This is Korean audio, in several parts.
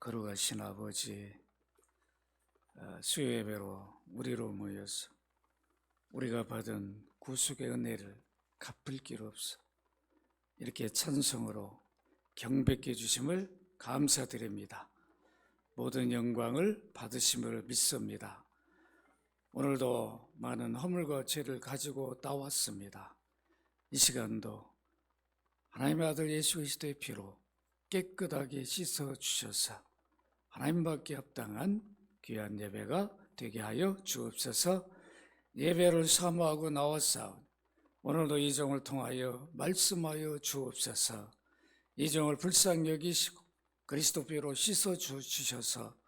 거룩하신 아버지, 수요예배로 우리로 모여서 우리가 받은 구속의 은혜를 갚을 길 없어 이렇게 찬송으로 경배해 주심을 감사드립니다. 모든 영광을 받으심을 믿습니다. 오늘도 많은 허물과 죄를 가지고 나왔습니다. 이 시간도 하나님의 아들 예수 그리스도의 피로 깨끗하게 씻어 주셔서 하나님밖에 합당한 귀한 예배가 되게 하여 주옵소서. 예배를 사모하고 나왔사온 오늘도 이 종을 통하여 말씀하여 주옵소서. 이 종을 불쌍히 여기시고 그리스도 피로 씻어 주셔서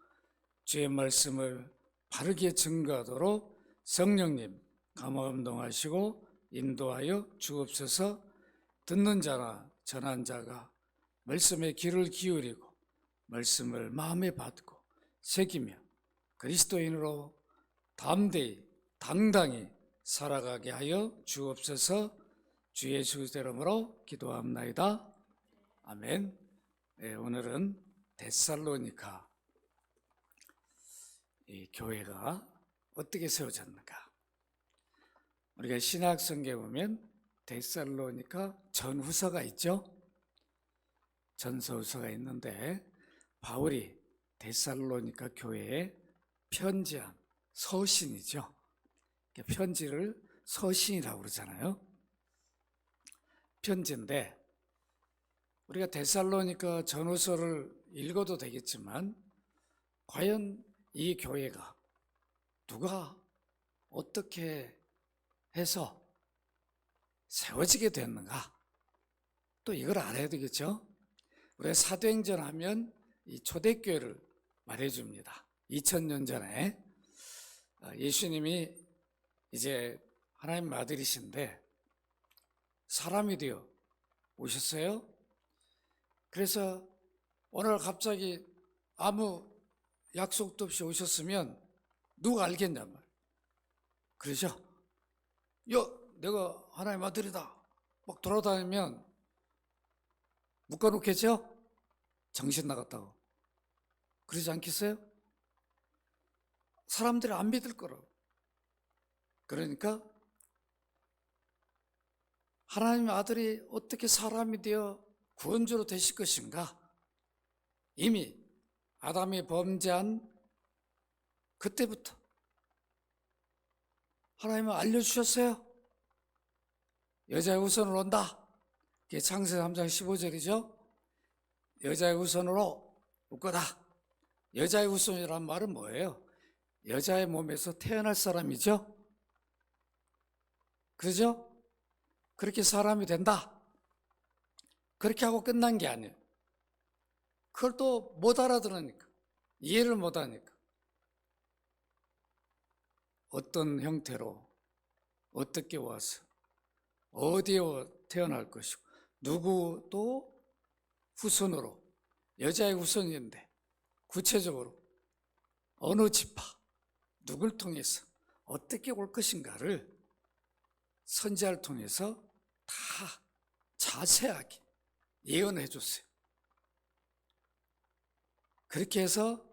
주의 말씀을 바르게 증거하도록 성령님 감화운동하시고 인도하여 주옵소서. 듣는 자나 전한 자가 말씀에 귀를 기울이고 말씀을 마음에 받고 새기며 그리스도인으로 담대히 당당히 살아가게 하여 주옵소서. 주 예수 그리스도 이름으로 기도합나이다. 아멘. 네, 오늘은 데살로니가 이 교회가 어떻게 세워졌는가. 우리가 신약성경에 보면 데살로니가 전후서가 있죠. 전서후서가 있는데 바울이 데살로니가 교회에 편지한 서신이죠. 편지를 서신이라고 그러잖아요. 편지인데 우리가 데살로니가 전후서를 읽어도 되겠지만 과연 이 교회가 누가 어떻게 해서 세워지게 됐는가? 또 이걸 알아야 되겠죠. 우리가 사도행전 하면 이 초대교회를 말해줍니다. 2000년 전에 예수님이 이제 하나님 아들이신데 사람이 되어 오셨어요. 그래서 오늘 갑자기 아무 약속도 없이 오셨으면 누가 알겠냔 말이에요. 그러죠? 내가 하나님 아들이다 막 돌아다니면 묶어놓겠죠? 정신 나갔다고. 그러지 않겠어요? 사람들이 안 믿을 거라고. 그러니까 하나님의 아들이 어떻게 사람이 되어 구원주로 되실 것인가? 이미 아담이 범죄한 그때부터 하나님은 알려주셨어요. 여자의 후손으로 온다. 이게 창세기 3장 15절이죠. 여자의 후손으로 올 거다. 여자의 후손이란 말은 뭐예요? 여자의 몸에서 태어날 사람이죠. 그죠? 그렇게 사람이 된다. 그렇게 하고 끝난 게 아니에요. 그걸 또 못 알아들으니까, 이해를 못 하니까 어떤 형태로 어떻게 와서 어디에 태어날 것이고 누구도 후손으로 여자의 후손인데 구체적으로 어느 지파 누굴 통해서 어떻게 올 것인가를 선지자를 통해서 다 자세하게 예언해 줬어요. 그렇게 해서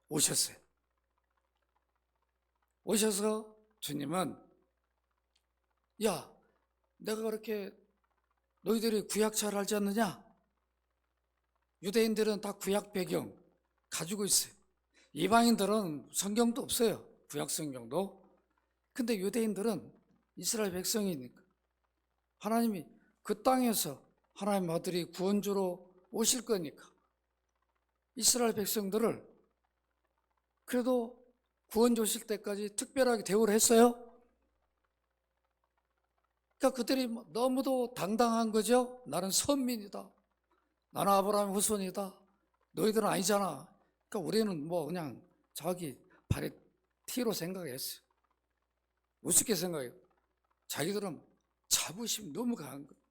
오셨어요. 오셔서 주님은 내가 그렇게 너희들이 구약 잘 알지 않느냐? 유대인들은 다 구약 배경 가지고 있어요. 이방인들은 성경도 없어요. 구약 성경도. 근데 유대인들은 이스라엘 백성이니까 하나님이 그 땅에서 하나님 아들이 구원주로 오실 거니까 이스라엘 백성들을 그래도 구원주 오실 때까지 특별하게 대우를 했어요. 그러니까 그들이 너무도 당당한 거죠. 나는 선민이다. 나는 아브라함의 후손이다. 너희들은 아니잖아. 그러니까 우리는 그냥 자기 발에 티로 생각했어요. 우습게 생각해요. 자기들은 자부심이 너무 강한 거예요.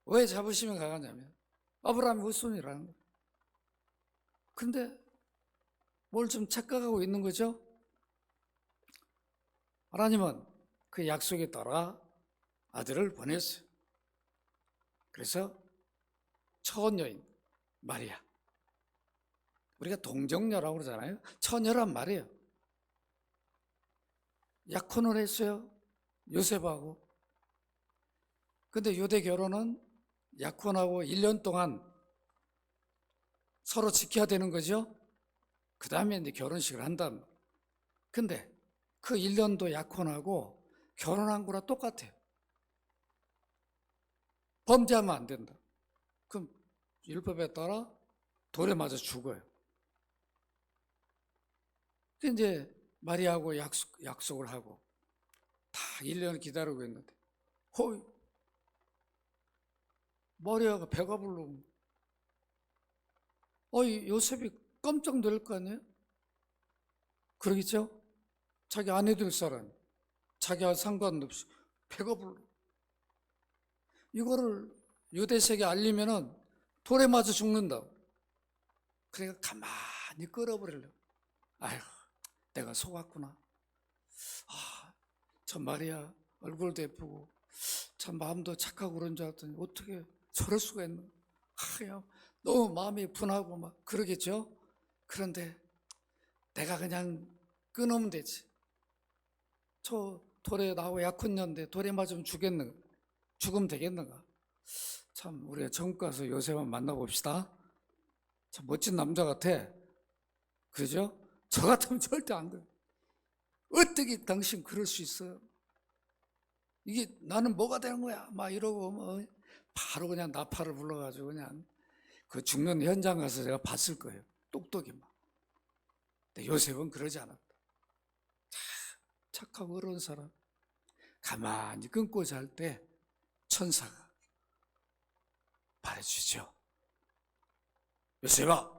왜 자부심이 강하냐면 아브라함의 후손이라는 거예요. 근데 뭘 좀 착각하고 있는 거죠? 하나님은 그 약속에 따라 아들을 보냈어요. 그래서 처녀인 마리아, 우리가 동정녀라고 그러잖아요. 처녀란 말이에요. 약혼을 했어요. 요셉하고. 근데 유대 결혼은 약혼하고 1년 동안 서로 지켜야 되는 거죠. 그 다음에 이제 결혼식을 한다는. 근데 그 1년도 약혼하고 결혼한 거랑 똑같아요. 범죄하면 안 된다. 그럼 율법에 따라 돌에 맞아 죽어요. 이제 마리아하고 약속을 하고 다 1년을 기다리고 있는데 허이 마리아가 배가 불러. 요셉이 깜짝 놀랄 거 아니에요? 그러겠죠? 자기 아내 될 사람, 자기와 상관없이 배가 불러. 이거를 유대색에 알리면은 돌에 맞아 죽는다. 그러니까 가만히 끌어버리려고. 아휴, 내가 속았구나. 참 마리아 얼굴도 예쁘고 참 마음도 착하고 그런 줄 알았더니 어떻게 저럴 수가 있나. 그냥 너무 마음이 분하고 막 그러겠죠. 그런데 내가 그냥 끊으면 되지. 저 돌에 나하고 약혼녀인데 돌에 맞으면 죽으면 되겠는가. 참 우리가 전국 가서 요셉 한번 만나봅시다. 참 멋진 남자 같아. 그죠? 저 같으면 절대 안 그래. 어떻게 당신 그럴 수 있어요? 이게 나는 뭐가 되는 거야? 막 이러고 뭐 바로 그냥 나팔을 불러가지고 그냥 그 죽는 현장 가서 제가 봤을 거예요. 똑똑이 막. 근데 요셉은 그러지 않았다. 착하고 어려운 사람. 가만히 끊고 잘 때 천사가 말해주죠. 요셉아,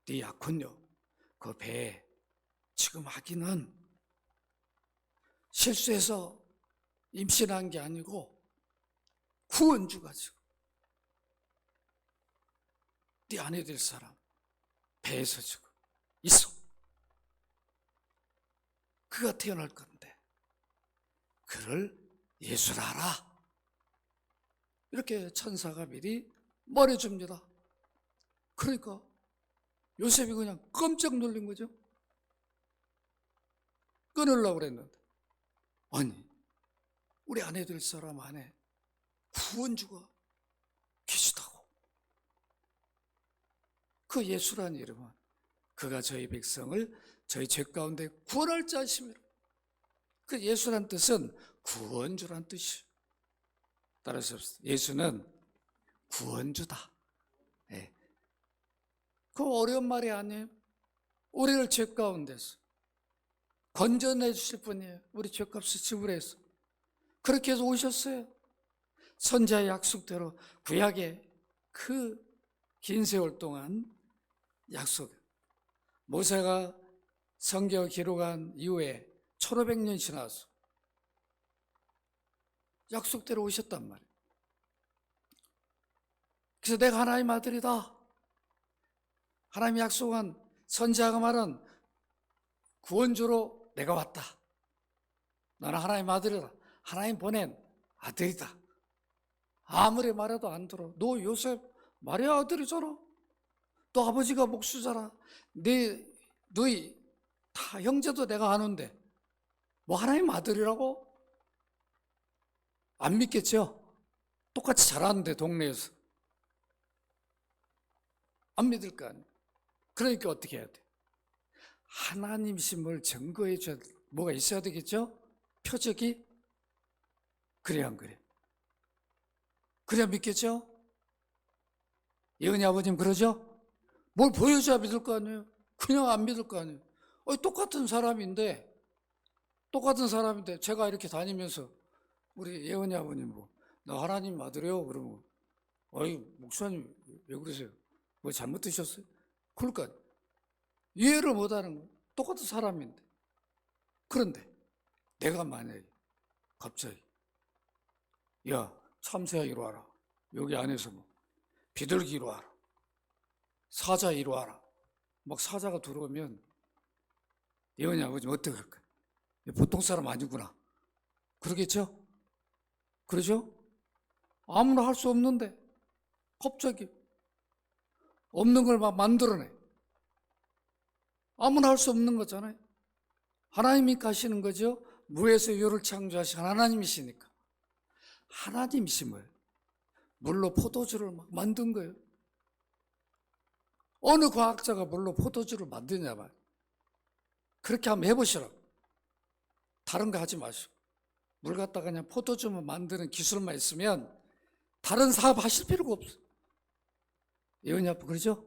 네 약혼녀 그 배에 지금 아기는 실수해서 임신한 게 아니고 구원주가 지금 네 아내 될 사람 배에서 지금 있어. 그가 태어날 건데 그를 예수라라. 이렇게 천사가 미리 말해줍니다. 그러니까 요셉이 그냥 깜짝 놀란 거죠. 끊으려고 그랬는데 아니 우리 아내 될 사람 안에 구원주가 계시다고. 그 예수란 이름은 그가 저희 백성을 저희 죄 가운데 구원할 자심이라. 그 예수란 뜻은 구원주란 뜻이에요. 따라서 예수는 구원주다. 네. 그 어려운 말이 아니에요. 우리를 죄 가운데서 건져내 주실 분이에요. 우리 죄값을 지불해서 그렇게 해서 오셨어요. 선지자의 약속대로 구약의 그 긴 세월 동안 약속. 모세가 성경 기록한 이후에 1500년 지나서 약속대로 오셨단 말이에요. 그래서 내가 하나님 아들이다. 하나님이 약속한 선지자가 말한 구원주로 내가 왔다. 나는 하나님 아들이다. 하나님 보낸 아들이다. 아무리 말해도 안 들어. 너 요셉 마리아 아들이잖아. 너 아버지가 목수잖아. 너희 다 형제도 내가 아는데 뭐 하나님 아들이라고? 안 믿겠죠? 똑같이 자라는데 동네에서. 안 믿을 거 아니에요. 그러니까 어떻게 해야 돼? 하나님심을 증거해 줘야 뭐가 있어야 되겠죠? 표적이? 그래야 안 그래? 그래야 믿겠죠? 예은이 아버님 그러죠? 뭘 보여줘야 믿을 거 아니에요? 그냥 안 믿을 거 아니에요? 똑같은 사람인데 제가 이렇게 다니면서 우리 예은이 아버님 나 하나님 아들이요? 그러면 목사님 왜 그러세요? 뭐 잘못 드셨어요? 그러니까 이해를 못하는 거예요. 똑같은 사람인데. 그런데 내가 만약에 갑자기 야 참새야 이리 와라. 여기 안에서 비둘기 이리 와라. 사자 이리 와라. 막 사자가 들어오면 예언이 아버지 어떻게 할까요? 보통 사람 아니구나. 그러겠죠? 그러죠? 아무나 할 수 없는데 갑자기 없는 걸 막 만들어내. 아무나 할 수 없는 거잖아요. 하나님이 가시는 거죠. 무에서 유를 창조하신 하나님이시니까. 하나님이심을 물로 포도주를 막 만든 거예요. 어느 과학자가 물로 포도주를 만드냐 말. 그렇게 한번 해보시라고. 다른 거 하지 마시고. 물 갖다가 그냥 포도주만 만드는 기술만 있으면 다른 사업 하실 필요가 없어. 예언이 앞에 그러죠?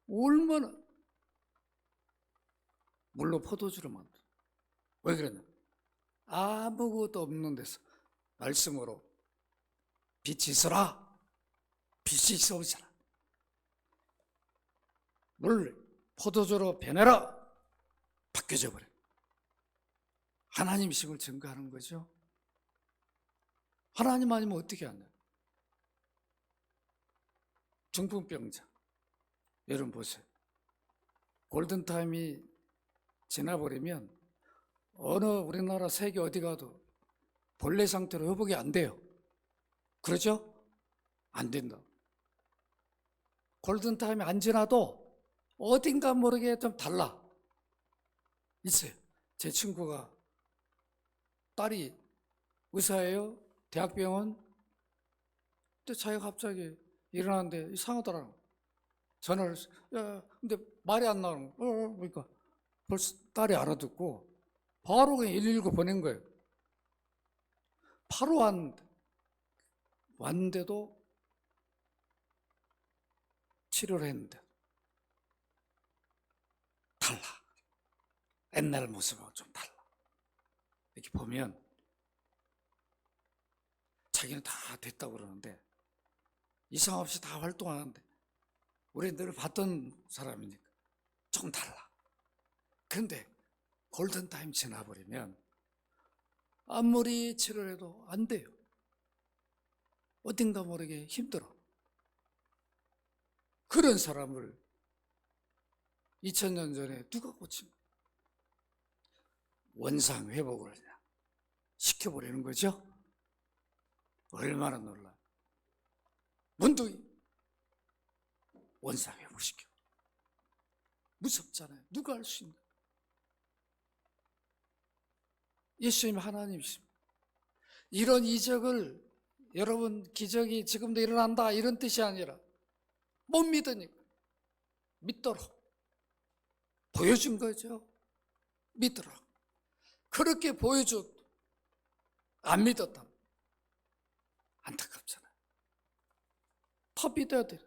얼마나 물로 포도주를 만들어. 왜 그러냐? 아무것도 없는 데서 말씀으로 빛이 있어라. 빛이 있어오잖아. 물 포도주로 변해라. 바뀌어져 버려. 하나님이심을 증거하는 거죠. 하나님 아니면 어떻게 하냐? 중풍병자. 여러분 보세요. 골든타임이 지나버리면 어느 우리나라 세계 어디 가도 본래 상태로 회복이 안 돼요. 그러죠? 안 된다. 골든타임이 안 지나도 어딘가 모르게 좀 달라. 있어요. 제 친구가 딸이 의사예요. 대학병원. 근데 자기가 갑자기 일어나는데 이상하더라고. 전화를 해서, 야, 근데 말이 안 나오는 거. 그러니까 벌써 딸이 알아듣고 바로 그냥 119 보낸 거예요. 바로 왔는데도 치료를 했는데 달라. 옛날 모습하고 좀 달라. 이렇게 보면 자기는 다 됐다고 그러는데 이상 없이 다 활동하는데 우리 늘 봤던 사람이니까 좀 달라. 그런데 골든타임 지나버리면 아무리 치료를 해도 안 돼요. 어딘가 모르게 힘들어. 그런 사람을 2000년 전에 누가 고친 거예요? 원상 회복을 시켜버리는 거죠. 얼마나 놀라. 문득 원상 회복시켜. 무섭잖아요. 누가 할 수 있는. 예수님 하나님이십니다. 이런 이적을 여러분 기적이 지금도 일어난다 이런 뜻이 아니라 못 믿으니까 믿도록 보여준 거죠. 믿으라. 그렇게 보여줘도 안 믿었다면 안타깝잖아요. 더 믿어야 돼.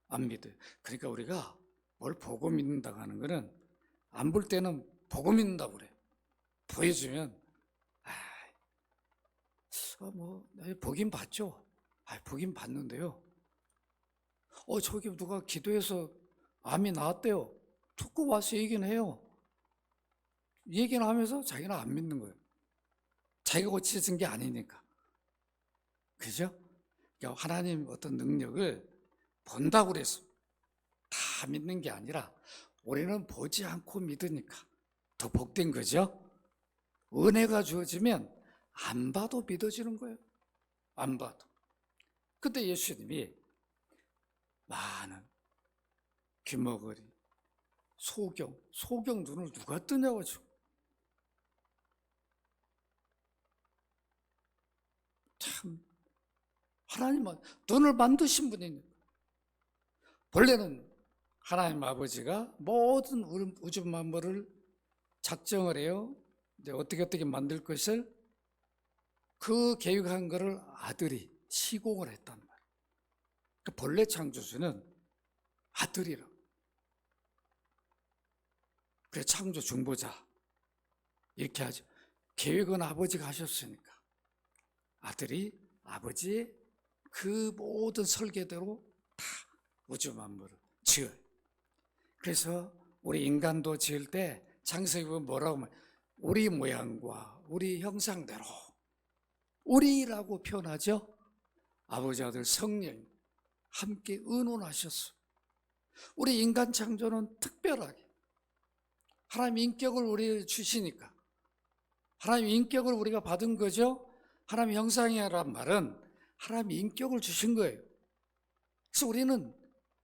안 믿어요. 그러니까 우리가 뭘 보고 믿는다고 하는 거는 안 볼 때는 보고 믿는다고 그래. 보여주면 보긴 봤죠. 보긴 봤는데요. 저기 누가 기도해서 암이 나왔대요. 듣고 와서 얘기는 해요. 얘기는 하면서 자기는 안 믿는 거예요. 자기가 고쳐진 게 아니니까. 그죠? 그러니까 하나님 어떤 능력을 본다고 그래서 다 믿는 게 아니라 우리는 보지 않고 믿으니까 더 복된 거죠. 은혜가 주어지면 안 봐도 믿어지는 거예요. 안 봐도. 근데 예수님이 많은 귀머거리, 소경 눈을 누가 뜨냐고 지금. 참 하나님은 눈을 만드신 분이니까. 본래는 하나님 아버지가 모든 우주 만물을 작정을 해요. 이제 어떻게 만들 것을 그 계획한 것을 아들이 시공을 했단 말이에요. 그러니까 본래 창조주는 아들이라고. 그래 창조 중보자 이렇게 하죠. 계획은 아버지가 하셨으니까 아들이 아버지의 그 모든 설계대로 다 우주 만물을 지어요. 그래서 우리 인간도 지을 때 창세기 보면 뭐라고 하면 우리 모양과 우리 형상대로 우리라고 표현하죠. 아버지 아들 성령 함께 의논하셨어. 우리 인간 창조는 특별하게 하나님 인격을 우리 주시니까 하나님 인격을 우리가 받은 거죠. 하나님 형상이란 말은 하나님 인격을 주신 거예요. 그래서 우리는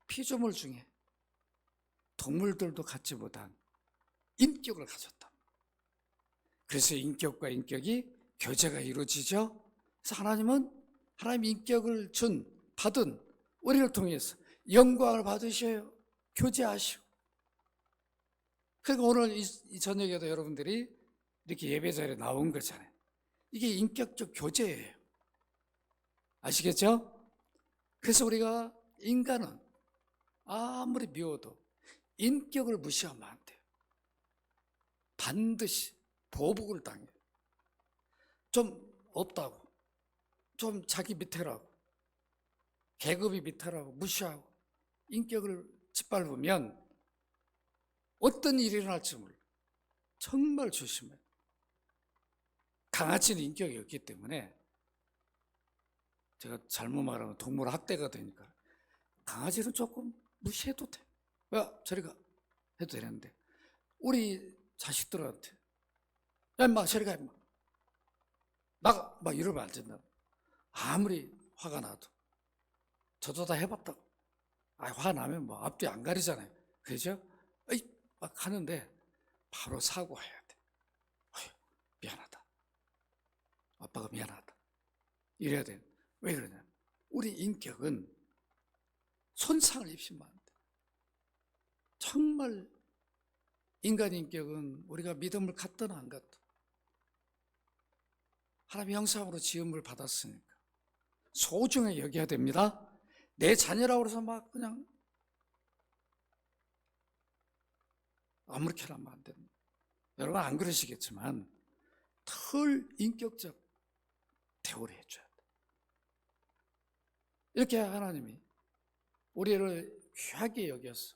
피조물 중에 동물들도 갖지 못한 인격을 가졌다. 그래서 인격과 인격이 교제가 이루어지죠. 그래서 하나님 인격을 받은 우리를 통해서 영광을 받으셔요. 교제하시고. 그러니까 오늘 이 저녁에도 여러분들이 이렇게 예배 자리에 나온 거잖아요. 이게 인격적 교제예요. 아시겠죠? 그래서 우리가 인간은 아무리 미워도 인격을 무시하면 안 돼요. 반드시 보복을 당해요. 좀 없다고, 좀 자기 밑에라고, 계급이 밑에라고 무시하고 인격을 짓밟으면 어떤 일이 일어날지 몰라요. 정말 조심해요. 강아지는 인격이 없기 때문에, 제가 잘못 말하면 동물 학대가 되니까 강아지는 조금 무시해도 돼. 야, 저리 가. 해도 되는데 우리 자식들한테 야 임마 저리 가 임마 나가 막 이러면 안 된다. 아무리 화가 나도 저도 다 해봤다고. 화나면 뭐 앞뒤 안 가리잖아요. 그죠? 막 하는데 바로 사과해야 돼. 미안하다. 아빠가 미안하다. 이래야 돼. 왜 그러냐? 우리 인격은 손상을 입히면 안 돼. 정말 인간 인격은 우리가 믿음을 갖든 안 갖든 하나님의 형상으로 지음을 받았으니까 소중하게 여겨야 됩니다. 내 자녀라고 해서 막 그냥 아무렇게나 하면 안 됩니다. 여러분 안 그러시겠지만 덜 인격적 대우를 해줘야 돼. 이렇게 하나님이 우리를 귀하게 여겨서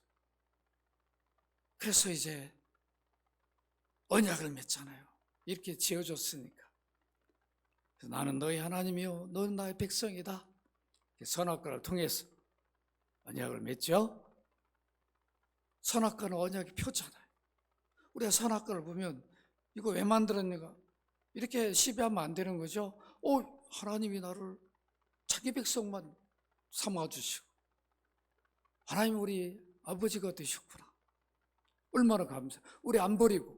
그래서 이제 언약을 맺잖아요. 이렇게 지어줬으니까. 나는 너희 하나님이요 너는 나의 백성이다. 선악과를 통해서 언약을 맺죠. 선악과는 언약의 표잖아요. 우리가 선악과를 보면 이거 왜 만들었는가 이렇게 시비하면 안 되는 거죠. 하나님이 나를 자기 백성만 삼아주시고 하나님이 우리 아버지가 되셨구나. 얼마나 감사해. 우리 안 버리고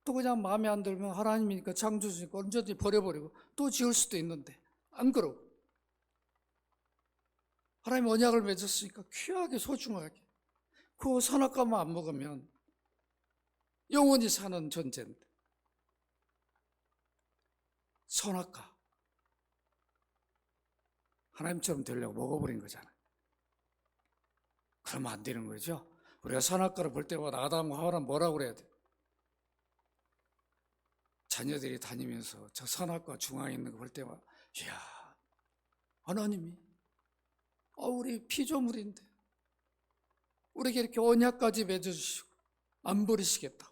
또 그냥 마음에 안 들면 하나님이니까 창조주니까 언제든지 버려버리고 또 지을 수도 있는데 안 그러고 하나님 언약을 맺었으니까 귀하게 소중하게 그 선악과만 안 먹으면 영원히 사는 존재인데 선악과 하나님처럼 되려고 먹어버린 거잖아요. 그러면 안 되는 거죠. 우리가 선악과를 볼 때마다 아담과 하와는 뭐라고 그래야 돼? 자녀들이 다니면서 저 선악과 중앙에 있는 거 볼 때마다 이야 하나님이 우리 피조물인데 우리에게 이렇게 언약까지 맺어주시고 안 버리시겠다.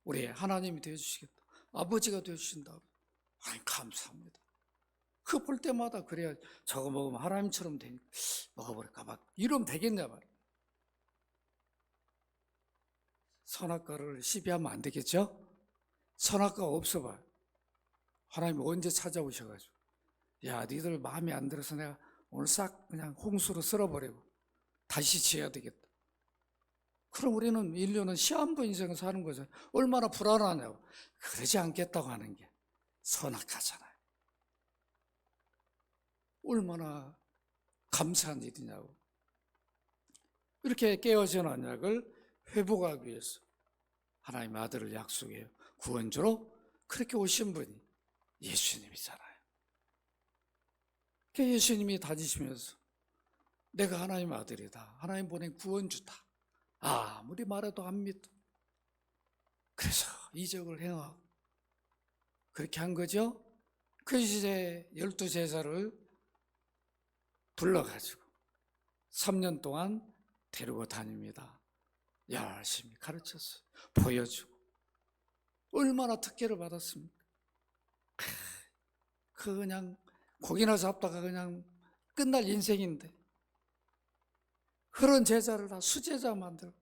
우리 하나님이 되어주시겠다. 아버지가 되어주신다. 감사합니다. 그거 볼 때마다 그래야 저거 먹으면 하나님처럼 되니까 먹어버릴까 봐 이러면 되겠냐 말이야. 선악과를 시비하면 안 되겠죠? 선악과가 없어봐. 하나님이 언제 찾아오셔가지고 야 니들 마음에 안 들어서 내가 오늘 싹 그냥 홍수로 쓸어버리고 다시 지어야 되겠다. 그럼 우리는 인류는 시한부 인생을 사는 거죠. 얼마나 불안하냐고. 그러지 않겠다고 하는 게 선악과잖아요. 얼마나 감사한 일이냐고. 이렇게 깨어진 언약을 회복하기 위해서 하나님의 아들을 약속해요. 구원주로 그렇게 오신 분이 예수님이잖아요. 예수님이 다니시면서 내가 하나님의 아들이다. 하나님 보낸 구원주다. 아무리 말해도 안 믿어. 그래서 이적을 행하고 그렇게 한 거죠. 그 이제 12제자를 불러가지고 3년 동안 데리고 다닙니다. 열심히 가르쳤어요. 보여주고. 얼마나 특혜를 받았습니까? 그냥 고기나 잡다가 그냥 끝날 인생인데 그런 제자를 다 수제자 만들고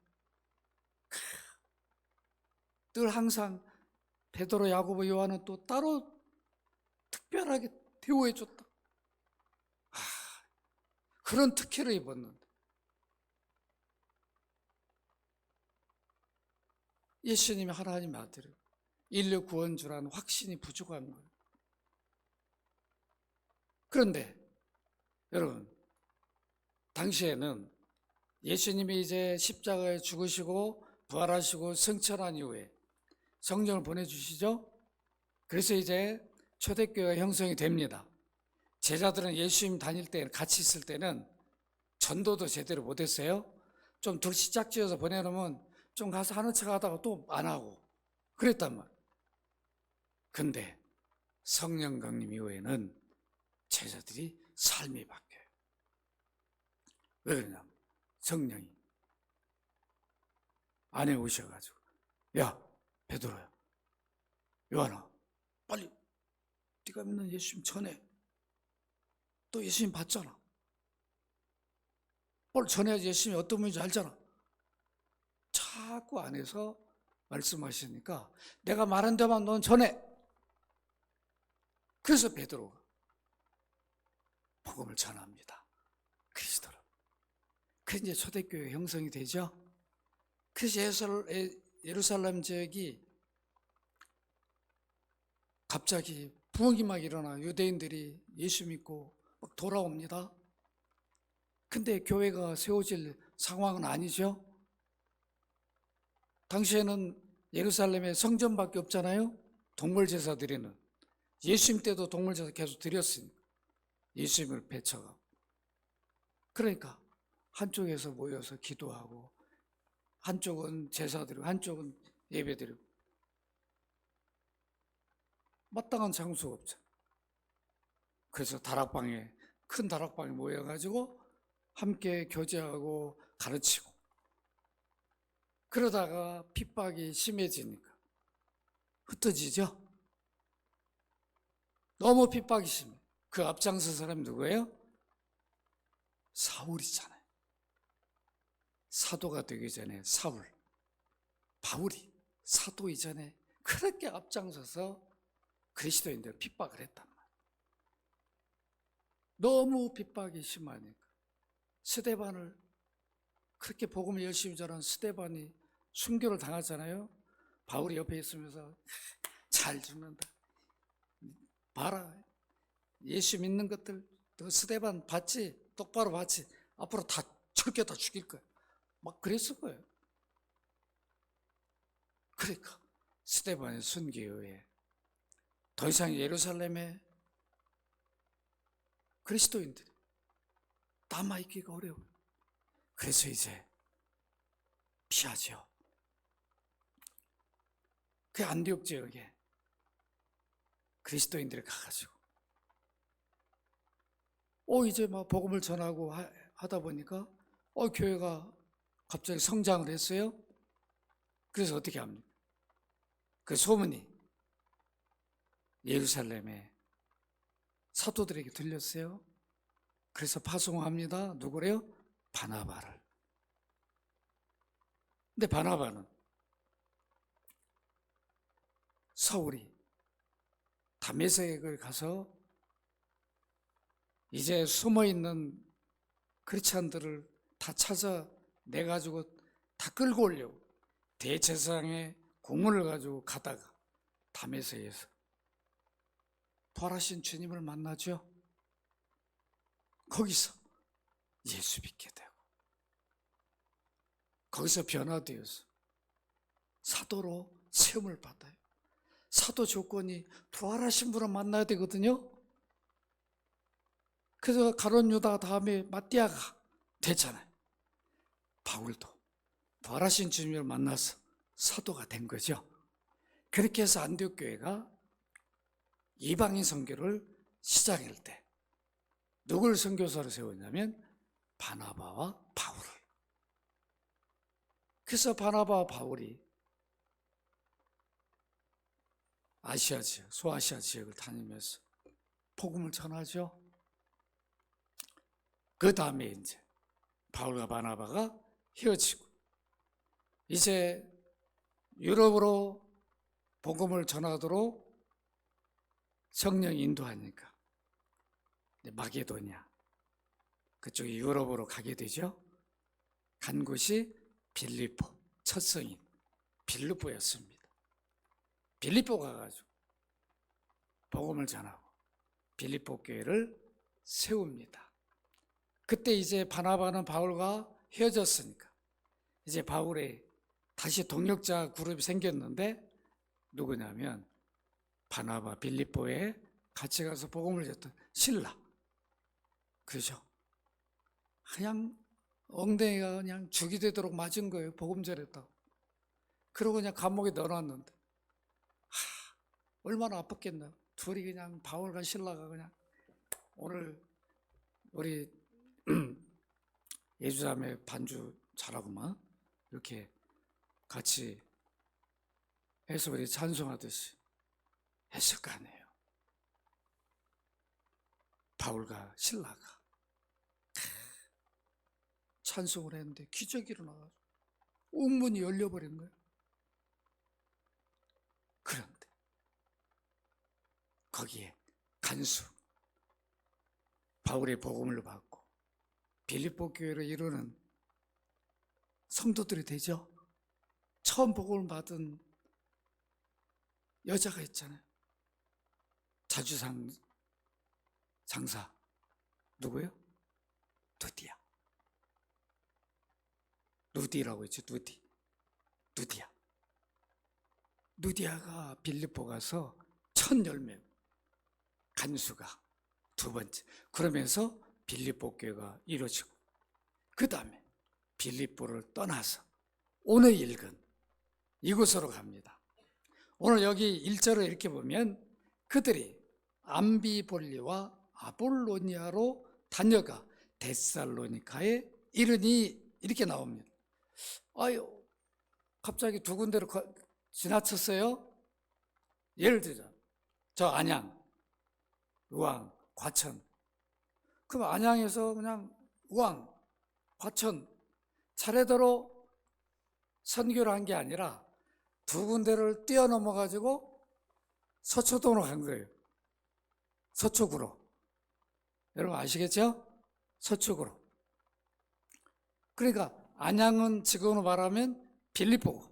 늘 항상 베드로, 야고보, 요한은 또 따로 특별하게 대우해 줬다. 그런 특혜를 입었는데 예수님이 하나님의 아들이에요. 인류 구원주라는 확신이 부족한 거예요. 그런데 여러분, 당시에는 예수님이 이제 십자가에 죽으시고 부활하시고 승천한 이후에 성령을 보내주시죠. 그래서 이제 초대교회가 형성이 됩니다. 제자들은 예수님 다닐 때 같이 있을 때는 전도도 제대로 못했어요. 좀 둘씩 짝지어서 보내놓으면 좀 가서 하는 척 하다가 또 안 하고 그랬단 말이에요. 근데 성령 강림 이후에는 제자들이 삶이 바뀌어요. 왜 그러냐? 성령이 안에 오셔가지고, 야 베드로야, 요한아, 빨리 네가 믿는 예수님 전해. 또 예수님 봤잖아. 빨리 전해야지. 예수님이 어떤 분인지 알잖아. 자꾸 안에서 말씀하시니까 내가 말한 데만 넌 전해. 그래서 베드로가 복음을 전합니다. 그리스도로. 그래서 이제 초대교회 형성이 되죠. 그래서 예루살렘 지역이 갑자기 부흥이 막 일어나 유대인들이 예수 믿고 막 돌아옵니다. 근데 교회가 세워질 상황은 아니죠. 당시에는 예루살렘에 성전밖에 없잖아요. 동물 제사 드리는. 예수님 때도 동물 제사 계속 드렸으니까 예수님을 배쳐가. 그러니까 한쪽에서 모여서 기도하고 한쪽은 제사 드리고 한쪽은 예배 드리고 마땅한 장소가 없죠. 그래서 다락방에, 큰 다락방에 모여가지고 함께 교제하고 가르치고 그러다가 핍박이 심해지니까 흩어지죠. 너무 핍박이 심해. 그 앞장서 사람이 누구예요? 사울이잖아요. 사도가 되기 전에 사울, 바울이 사도 이전에 그렇게 앞장서서 그리스도인들 핍박을 했단 말이에요. 너무 핍박이 심하니까 스데반을, 그렇게 복음을 열심히 전한 스데반이 순교를 당하잖아요. 바울이 옆에 있으면서 잘 죽는다. 봐라, 예수 믿는 것들 너 스데반 봤지? 똑바로 봤지? 앞으로 다 철게 다 죽일 거야. 막 그랬을 거예요. 그러니까 스데반의 순교 이후에 더 이상 예루살렘에 그리스도인들이 남아있기가 어려워요. 그래서 이제 피하죠. 그 안디옥 지역에 그리스도인들이 가가지고 이제 막 복음을 전하고 하다 보니까 교회가 갑자기 성장을 했어요. 그래서 어떻게 합니까? 그 소문이 예루살렘에 사도들에게 들렸어요. 그래서 파송합니다. 누구래요? 바나바를. 근데 바나바는 사울이 다메섹을 가서 이제 숨어있는 크리스찬들을 다 찾아내가지고 다 끌고 오려고 대제사장의 공문을 가지고 가다가 다메섹에서 부활하신 주님을 만나죠. 거기서 예수 믿게 되고 거기서 변화되어서 사도로 세움을 받아요. 사도 조건이 부활하신 분을 만나야 되거든요. 그래서 가룟 유다 다음에 마띠아가 됐잖아요. 바울도 부활하신 주님을 만나서 사도가 된 거죠. 그렇게 해서 안디옥 교회가 이방인 선교를 시작할 때 누굴 선교사로 세웠냐면 바나바와 바울을. 그래서 바나바와 바울이 아시아 지역, 소아시아 지역을 다니면서 복음을 전하죠. 그 다음에 이제 바울과 바나바가 헤어지고 이제 유럽으로 복음을 전하도록 성령이 인도하니까 마게도냐 그쪽에 유럽으로 가게 되죠. 간 곳이 빌립보, 첫 성인. 빌립보였습니다. 빌립보 가가지고 복음을 전하고 빌립보 교회를 세웁니다. 그때 이제 바나바는 바울과 헤어졌으니까 이제 바울의 다시 동역자 그룹이 생겼는데 누구냐면 바나바 빌립보에 같이 가서 복음을 전했던 실라. 그죠? 그냥 엉덩이가 그냥 죽이 되도록 맞은 거예요. 복음 전했다고. 그러고 그냥 감옥에 넣어놨는데 얼마나 아팠겠나. 둘이 그냥 바울과 실라가 그냥 오늘 우리 예주자매 반주 잘하구만 이렇게 같이 해서 우리 찬송하듯이 했을 거 아니에요. 바울과 실라가 찬송을 했는데 기적이 일어나가지고 옥문이 열려버린 거예요. 그런데 거기에 간수 바울의 복음을 받고 빌립보 교회를 이루는 성도들이 되죠. 처음 복음을 받은 여자가 있잖아요. 자주상 장사 누구예요? 누디야. 누디라고 했죠. 누디야. 누디아가 빌립보 가서 첫 열매 간수가 두 번째. 그러면서 빌립보 교회가 이루어지고 그 다음에 빌립보를 떠나서 오늘 읽은 이곳으로 갑니다. 오늘 여기 1절을 이렇게 보면 그들이 암비볼리와 아볼로니아로 다녀가 데살로니카에 이르니 이렇게 나옵니다. 아유, 갑자기 두 군데로 지나쳤어요? 예를 들자, 저 안양, 의왕, 과천. 그럼 안양에서 그냥 의왕, 과천 차례대로 선교를 한 게 아니라 두 군데를 뛰어넘어 가지고 서초동으로 간 거예요. 서초구로. 여러분 아시겠죠? 서초구로. 그러니까 안양은 지금으로 말하면 빌립보고,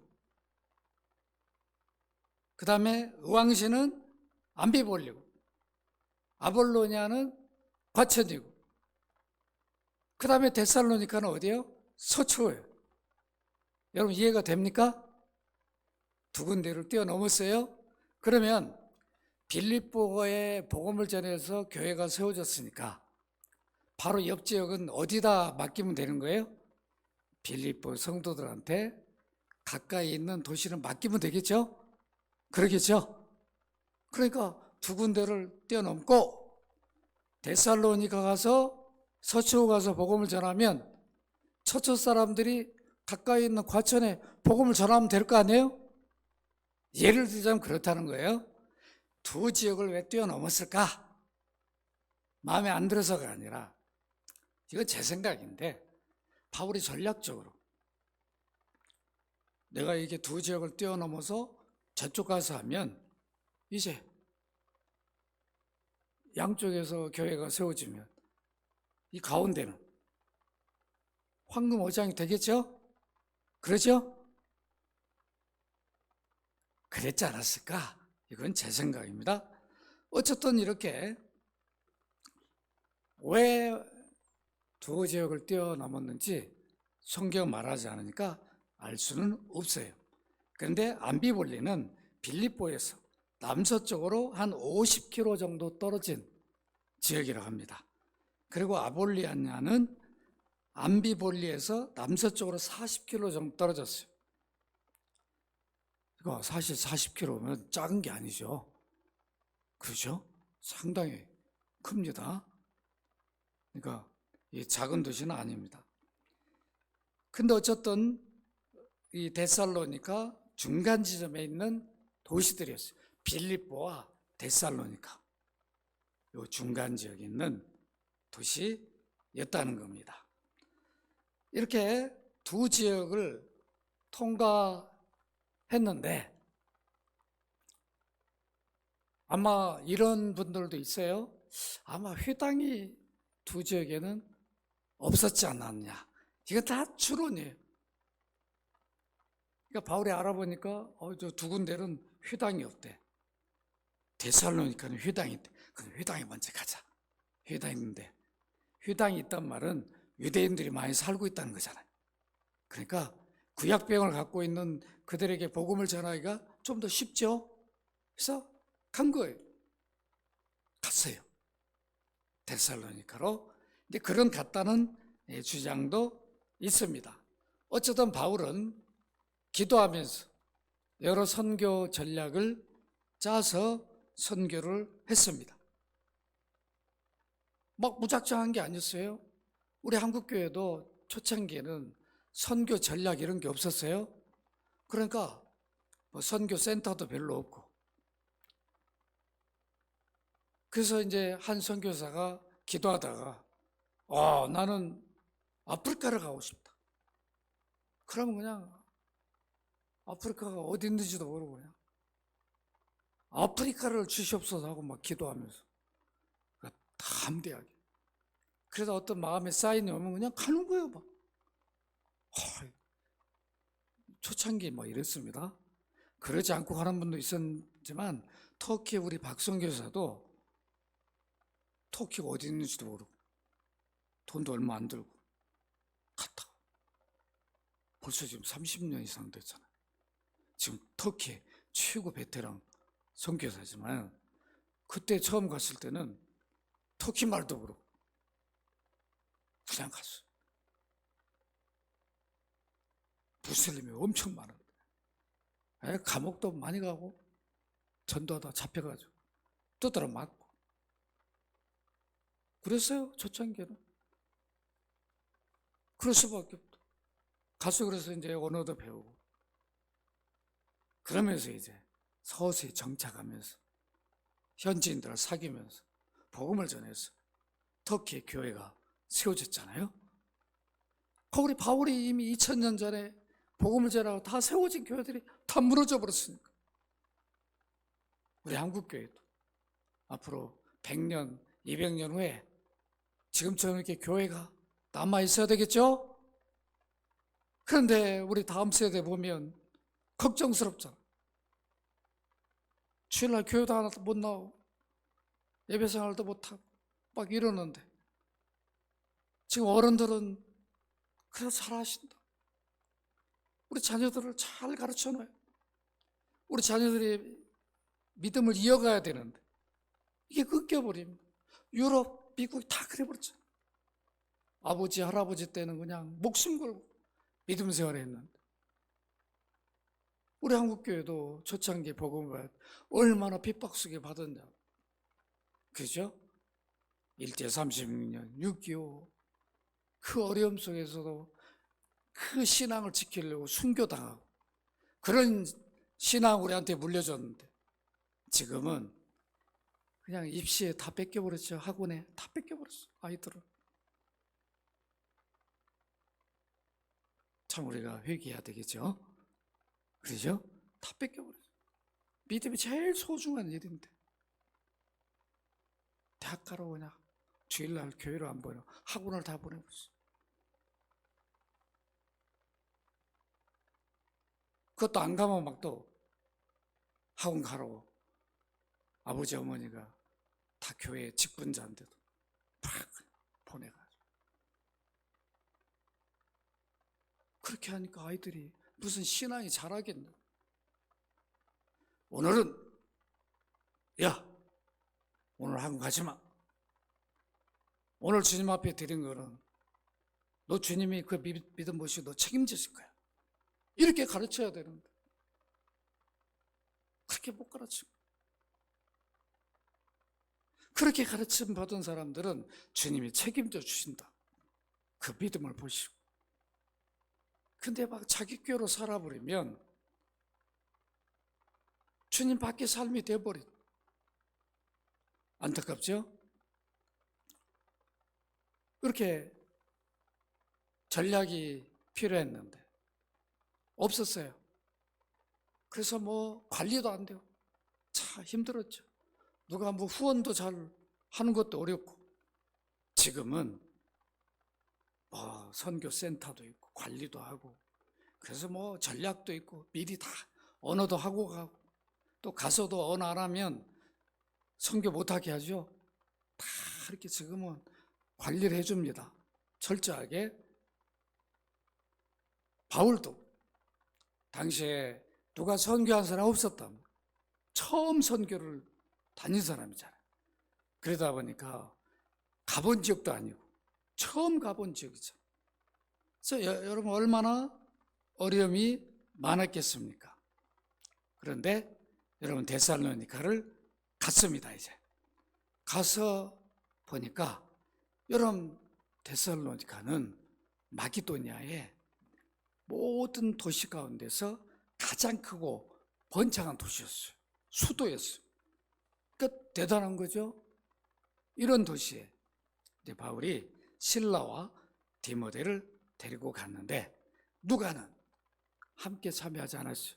그 다음에 의왕시는 암비볼리고, 아볼로니아는 과천이고, 그 다음에 데살로니카는 어디예요? 서초예요. 여러분 이해가 됩니까? 두 군데를 뛰어넘었어요. 그러면 빌립보에 복음을 전해서 교회가 세워졌으니까 바로 옆 지역은 어디다 맡기면 되는 거예요? 빌립보 성도들한테 가까이 있는 도시를 맡기면 되겠죠? 그러겠죠? 그러니까 두 군데를 뛰어넘고 데살로니가 가서 서초 가서 복음을 전하면 서초 사람들이 가까이 있는 과천에 복음을 전하면 될 거 아니에요? 예를 들자면 그렇다는 거예요. 두 지역을 왜 뛰어넘었을까? 마음에 안 들어서가 아니라 이건 제 생각인데 바울이 전략적으로 내가 이게 두 지역을 뛰어넘어서 저쪽 가서 하면 이제 양쪽에서 교회가 세워지면 이 가운데는 황금 어장이 되겠죠? 그러죠? 그랬지 않았을까? 이건 제 생각입니다. 어쨌든 이렇게 왜 두 지역을 뛰어넘었는지 성경 말하지 않으니까 알 수는 없어요. 그런데 암비볼리는 빌립보에서 남서쪽으로 한 50km 정도 떨어진 지역이라고 합니다. 그리고 아볼리아냐는 암비볼리에서 남서쪽으로 40km 정도 떨어졌어요. 이거 사실 40km면 작은 게 아니죠. 그렇죠? 상당히 큽니다. 그러니까 이 작은 도시는 아닙니다. 근데 어쨌든 이 데살로니카 중간 지점에 있는 도시들이었어요. 빌립보와 데살로니카 이 중간 지역에 있는 도시였다는 겁니다. 이렇게 두 지역을 통과했는데 아마 이런 분들도 있어요. 아마 회당이 두 지역에는 없었지 않았냐. 이거 다 추론이에요. 그러니까 바울이 알아보니까 저 두 군데는 회당이 없대. 데살로니카는 회당이 있대. 그럼 회당에 먼저 가자. 회당이 있는데, 회당이 있단 말은 유대인들이 많이 살고 있다는 거잖아요. 그러니까 구약병을 갖고 있는 그들에게 복음을 전하기가 좀 더 쉽죠. 그래서 간 거예요. 갔어요. 데살로니카로. 근데 그런 갔다는 주장도 있습니다. 어쨌든 바울은 기도하면서 여러 선교 전략을 짜서 선교를 했습니다. 막 무작정한 게 아니었어요. 우리 한국교회도 초창기에는 선교 전략 이런 게 없었어요. 그러니까 뭐 선교 센터도 별로 없고. 그래서 이제 한 선교사가 기도하다가 나는 아프리카를 가고 싶다. 그러면 그냥 아프리카가 어디 있는지도 모르고 그냥 아프리카를 주시옵소서 하고 막 기도하면서 담대하게. 그래서 어떤 마음에 사인이 오면 그냥 가는 거예요. 막. 초창기 뭐 이랬습니다. 그러지 않고 가는 분도 있었지만 터키 우리 박성교사도 터키가 어디 있는지도 모르고 돈도 얼마 안 들고 갔다. 벌써 지금 30년 이상 됐잖아요. 지금 터키 최고 베테랑 선교사지만 그때 처음 갔을 때는 터키 말도 모르고 그냥 갔어요. 무슬림이 엄청 많은데 감옥도 많이 가고 전도하다 잡혀가지고 두드러 맞고 그랬어요. 초창기에는. 그럴 수밖에 없다. 가서 그래서 이제 언어도 배우고 그러면서 이제 서서히 정착하면서 현지인들을 사귀면서 복음을 전해서 터키의 교회가 세워졌잖아요. 우리 바울이 이미 2000년 전에 복음을 전하고 다 세워진 교회들이 다 무너져 버렸으니까 우리 한국교회도 앞으로 100년, 200년 후에 지금처럼 이렇게 교회가 남아있어야 되겠죠? 그런데 우리 다음 세대 보면 걱정스럽잖아. 주일날 교회도 하나도 못 나오고 예배생활도 못하고 막 이러는데 지금 어른들은 그래서 잘하신다. 우리 자녀들을 잘 가르쳐놔요. 우리 자녀들이 믿음을 이어가야 되는데 이게 끊겨버립니다. 유럽, 미국이 다 그래버렸죠. 아버지, 할아버지 때는 그냥 목숨 걸고 믿음 생활을 했는데 우리 한국교회도 초창기 복음을 얼마나 핍박 속에 받았냐. 그죠? 일제 36년, 6.25 그 어려움 속에서도 그 신앙을 지키려고 순교당하고 그런 신앙 우리한테 물려줬는데 지금은 그냥 입시에 다 뺏겨버렸죠. 학원에 다 뺏겨버렸어. 아이들은. 참 우리가 회개해야 되겠죠. 그러죠? 다 뺏겨버렸어. 믿음이 제일 소중한 일인데 대학 가러 그냥 주일날 교회를 안 보내고 학원을 다 보내버렸어. 그것도 안 가면 막 또 학원 가라고 아버지 어머니가 다 교회 직분자인데도 팍 보내가지고 그렇게 하니까 아이들이 무슨 신앙이 자라겠나. 오늘은 오늘 학원 가지마. 오늘 주님 앞에 드린 거는 너 주님이 그 믿음 모시고 너 책임지실 거야. 이렇게 가르쳐야 되는데 그렇게 못 가르치고 그렇게 가르침 받은 사람들은 주님이 책임져 주신다. 그 믿음을 보시고 근데 막 자기 꾀로 살아버리면 주님 밖의 삶이 돼버린. 안타깝죠? 그렇게 전략이 필요했는데 없었어요. 그래서 뭐 관리도 안 돼요. 참 힘들었죠. 누가 뭐 후원도 잘 하는 것도 어렵고 지금은 선교센터도 있고 관리도 하고 그래서 뭐 전략도 있고 미리 다 언어도 하고 가고, 또 가서도 언어 안 하면 선교 못하게 하죠. 다 이렇게 지금은 관리를 해줍니다. 철저하게. 바울도 당시에 누가 선교한 사람 없었다. 처음 선교를 다닌 사람이잖아요. 그러다 보니까 가본 지역도 아니고 처음 가본 지역이죠. 그래서 여러분 얼마나 어려움이 많았겠습니까? 그런데 여러분 데살로니가를 갔습니다. 이제 가서 보니까 여러분 데살로니가는 마게도니아의 모든 도시 가운데서 가장 크고 번창한 도시였어요. 수도였어요. 그러니까 대단한 거죠. 이런 도시에 이제 바울이 실라와 디모데를 데리고 갔는데 누가는 함께 참여하지 않았어요.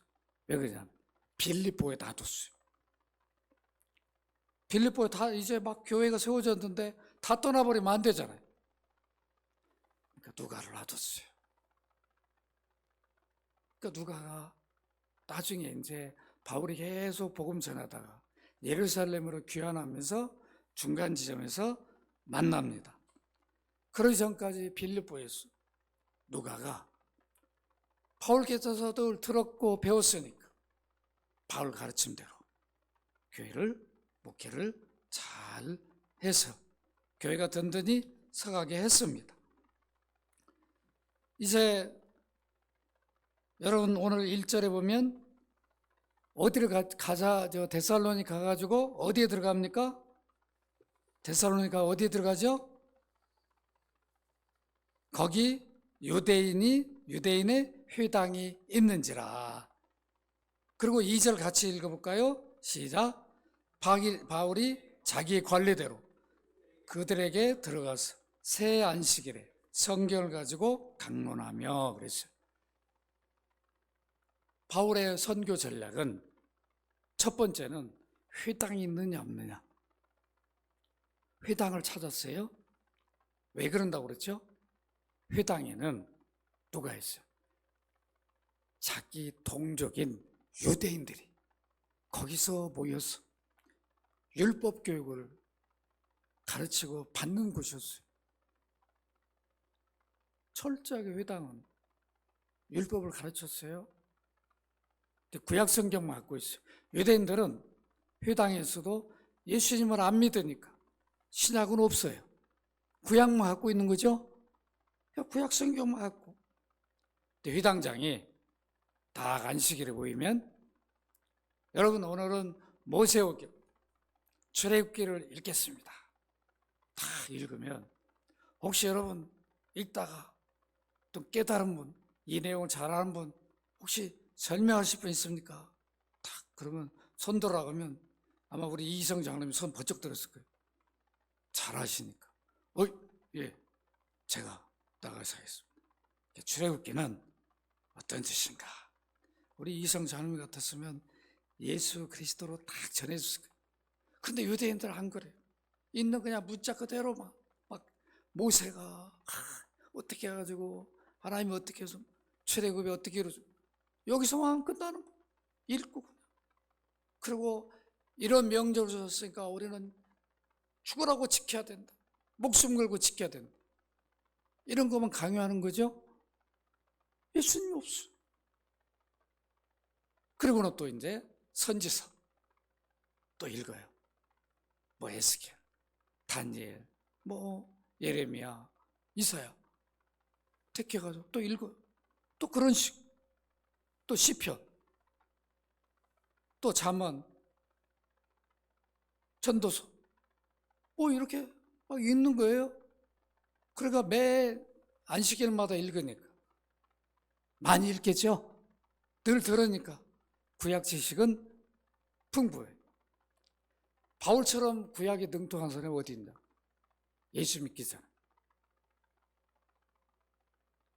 왜 그러냐면 빌립보에 놔뒀어요. 빌립보에 다 이제 막 교회가 세워졌는데 다 떠나버리면 안 되잖아요. 그러니까 누가를 놔뒀어요. 그러니까 누가가 나중에 이제 바울이 계속 복음 전하다가 예루살렘으로 귀환하면서 중간 지점에서 만납니다. 그러기 전까지 빌립보에서 누가가 바울께서도 들었고 배웠으니까 바울 가르침대로 교회를 목회를 잘 해서 교회가 든든히 서가게 했습니다. 이제 여러분 오늘 1절에 보면 어디를 가자, 데살로니가 가가지고 어디에 들어갑니까? 데살로니가 어디에 들어가죠? 거기 유대인의 회당이 있는지라. 그리고 2절 같이 읽어볼까요? 시작. 바울이 자기 관례대로 그들에게 들어가서 새 안식일에 성경을 가지고 강론하며 그랬어요. 바울의 선교 전략은 첫 번째는 회당이 있느냐 없느냐. 회당을 찾았어요. 왜 그런다고 그랬죠? 회당에는 누가 있어요? 자기 동족인 유대인들이 거기서 모여서 율법 교육을 가르치고 받는 곳이었어요. 철저하게 회당은 율법을 가르쳤어요. 구약 성경만 갖고 있어요. 유대인들은 회당에서도 예수님을 안 믿으니까 신약은 없어요. 구약만 갖고 있는 거죠. 구약 성경만 갖고. 회당장이 다 안식일에 모이면 여러분 오늘은 모세오경 출애굽기를 읽겠습니다. 다 읽으면 혹시 여러분 읽다가 또 깨달은 분, 이 내용을 잘 아는 분 혹시 설명하실 분 있습니까? 딱 그러면 손 들어가면 아마 우리 이희성 장로님 손 번쩍 들었을 거예요. 잘하시니까. 예, 제가 나가서 하겠습니다. 출애굽기는 어떤 뜻인가? 우리 이희성 장로님 같았으면 예수 그리스도로 딱 전해줬을 거예요. 근데 유대인들은 안 그래요. 있는 그냥 문자 그대로 막 모세가 어떻게 해가지고 하나님이 어떻게 해서 출애굽이 어떻게 이루어져 여기서만 끝나는 거 읽고 그냥. 그리고 이런 명령을 주셨으니까 우리는 죽으라고 지켜야 된다. 목숨 걸고 지켜야 된다. 이런 것만 강요하는 거죠. 예수님이 없어. 그리고는 또 이제 선지서 또 읽어요. 뭐 에스겔, 다니엘, 뭐 예레미야, 이사야 택해가지고 또 읽어요. 또 그런 식. 또 시편, 또 잠언, 전도서, 뭐 이렇게 막 읽는 거예요. 그러니까 매 안식일마다 읽으니까 많이 읽겠죠. 늘 들으니까 구약 지식은 풍부해. 바울처럼 구약에 능통한 사람이 어디 있나? 예수 믿기 전에.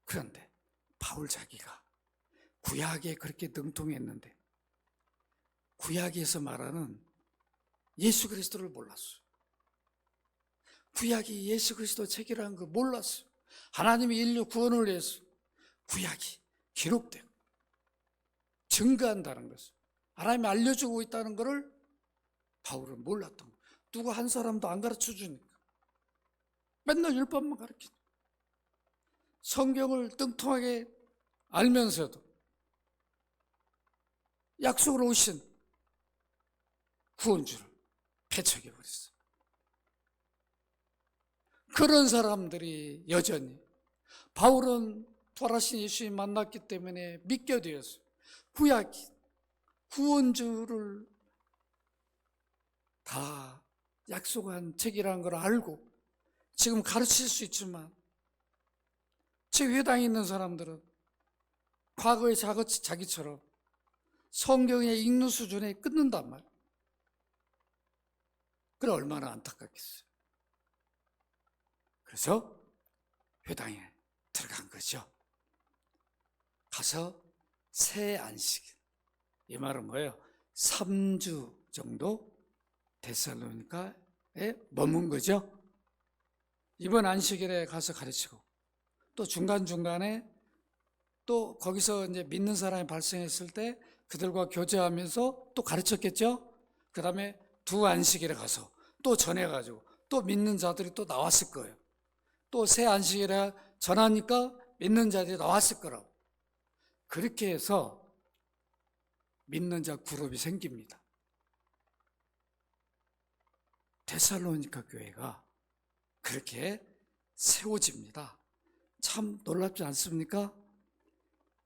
그런데 바울 자기가 구약에 그렇게 능통했는데 구약에서 말하는 예수 그리스도를 몰랐어요. 구약이 예수 그리스도 책이라는 걸 몰랐어요. 하나님이 인류 구원을 위해서 구약이 기록되고 증거한다는 것을 하나님이 알려주고 있다는 것을 바울은 몰랐던 거예요. 누구 한 사람도 안 가르쳐 주니까 맨날 율법만 가르치는, 성경을 뚱뚱하게 알면서도 약속으로 오신 구원주를 배척해버렸어요. 그런 사람들이 여전히, 바울은 부활하신 예수님 만났기 때문에 믿게 되었어요. 구약이 구원주를 다 약속한 책이라는 걸 알고 지금 가르칠 수 있지만, 제 회당에 있는 사람들은 과거의 자기처럼 성경의 읽는 수준에 끊는단 말이에요. 그래 얼마나 안타깝겠어요. 그래서 회당에 들어간 거죠. 가서 새 안식, 이 말은 뭐예요? 3주 정도 데살로니가에 머문 거죠. 이번 안식일에 가서 가르치고, 또 중간중간에 또 거기서 이제 믿는 사람이 발생했을 때 그들과 교제하면서 또 가르쳤겠죠. 그 다음에 두 안식일에 가서 또 전해가지고 또 믿는 자들이 또 나왔을 거예요. 또 새 안식일에 전하니까 믿는 자들이 나왔을 거라고. 그렇게 해서 믿는 자 그룹이 생깁니다. 데살로니가 교회가 그렇게 세워집니다. 참 놀랍지 않습니까?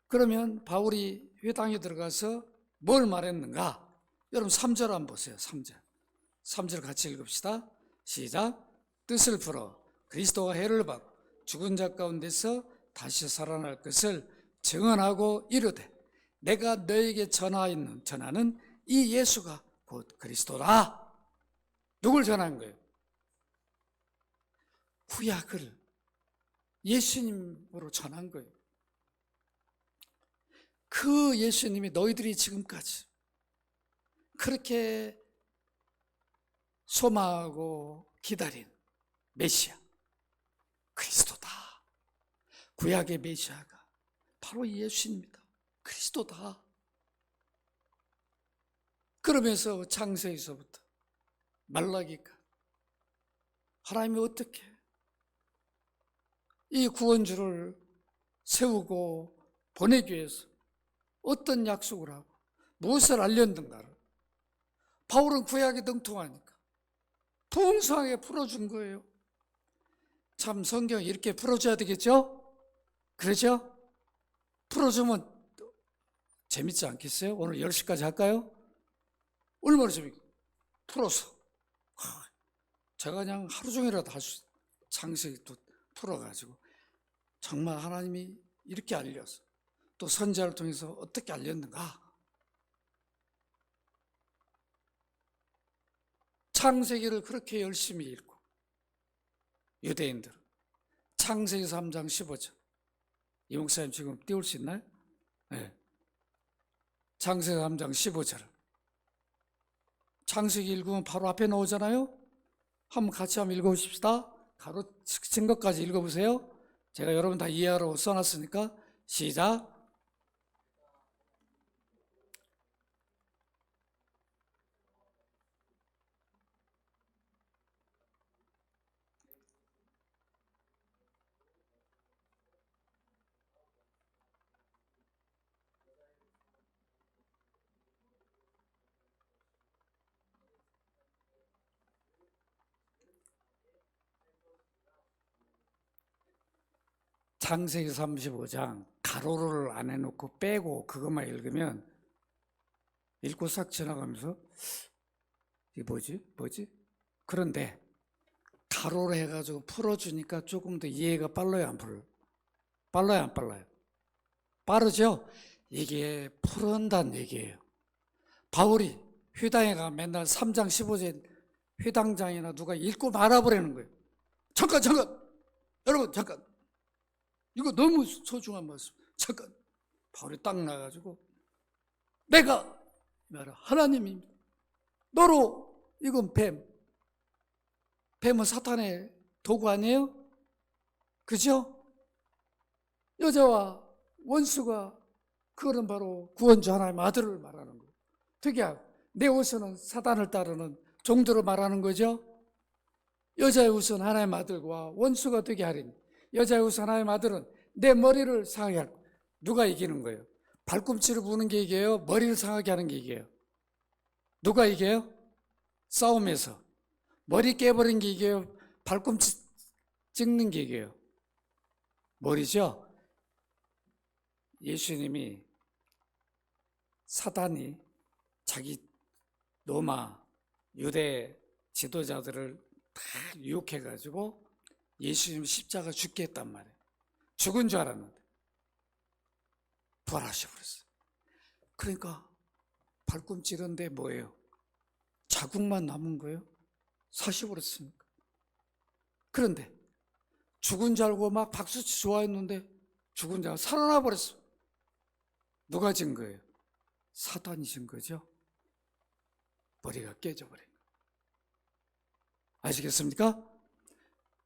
그러면 바울이 회당에 들어가서 뭘 말했는가? 여러분 3절 한번 보세요. 3절 같이 읽읍시다. 시작. 뜻을 풀어 그리스도가 해를 받고 죽은 자 가운데서 다시 살아날 것을 증언하고 이르되, 내가 너에게 전하는 이 예수가 곧 그리스도다. 누굴 전한 거예요? 구약을 예수님으로 전한 거예요. 그 예수님이 너희들이 지금까지 그렇게 소망하고 기다린 메시아 그리스도다. 구약의 메시아가 바로 예수입니다. 그리스도다. 그러면서 창세에서부터 말라기까지 하나님이 어떻게 이 구원주를 세우고 보내기 위해서 어떤 약속을 하고 무엇을 알렸는가를 바울은 구약에 능통하니까 풍성하게 풀어준 거예요. 참 성경 이렇게 풀어줘야 되겠죠? 그러죠? 풀어주면 재밌지 않겠어요? 오늘 10시까지 할까요? 얼마나 재밌게 풀어서 제가 그냥 하루 종일이라도 할 수, 창세기 또 풀어가지고 정말 하나님이 이렇게 알려서 또 선지자를 통해서 어떻게 알렸는가. 창세기를 그렇게 열심히 읽고 유대인들은 창세기 3장 15절, 이 목사님 지금 띄울 수 있나요? 네. 창세기 3장 15절 창세기 읽으면 바로 앞에 나오잖아요. 한번 같이 한번 읽어보십시다. 가로친 것까지 읽어보세요. 제가 여러분 다 이해하라고 써놨으니까 시작. 창세기 35장 가로를 안 해놓고 빼고 그것만 읽으면 읽고 싹 지나가면서 이게 뭐지? 그런데 가로로 해가지고 풀어주니까 조금 더 이해가 빨라요, 안 빨라요? 빠르죠? 이게 풀어온다는 얘기예요. 바울이 회당에 가 맨날 3장 15절 회당장이나 누가 읽고 말아버리는 거예요. 잠깐 여러분 잠깐, 이거 너무 소중한 말씀. 잠깐. 바울이 딱 나가지고 내가 하나님입니다. 너로, 이건 뱀은 사탄의 도구 아니에요? 그죠? 여자와 원수가 그거는 바로 구원주 하나님의 아들을 말하는 거예요. 특이하고 내 후손은 사단을 따르는 종들을 말하는 거죠. 여자의 후손 하나님의 아들과 원수가 되게 하리니 여자의 후손 하나님의 아들은 내 머리를 상하게 할 거예요. 누가 이기는 거예요? 발꿈치를 부는 게 이겨요? 머리를 상하게 하는 게 이겨요? 누가 이겨요? 싸움에서 머리 깨버린 게 이겨요? 발꿈치 찍는 게 이겨요? 머리죠? 예수님이 사단이 자기 로마 유대 지도자들을 다 유혹해가지고 예수님 십자가 죽게 했단 말이에요. 죽은 줄 알았는데 부활하셔버렸어요. 그러니까 발꿈치 이런데 뭐예요? 자국만 남은 거예요? 사셔버렸으니까. 그런데 죽은 줄 알고 막 박수치 좋아했는데 죽은 자가 살아나 버렸어. 누가 진 거예요? 사단이 진 거죠. 머리가 깨져버린 거예요. 아시겠습니까?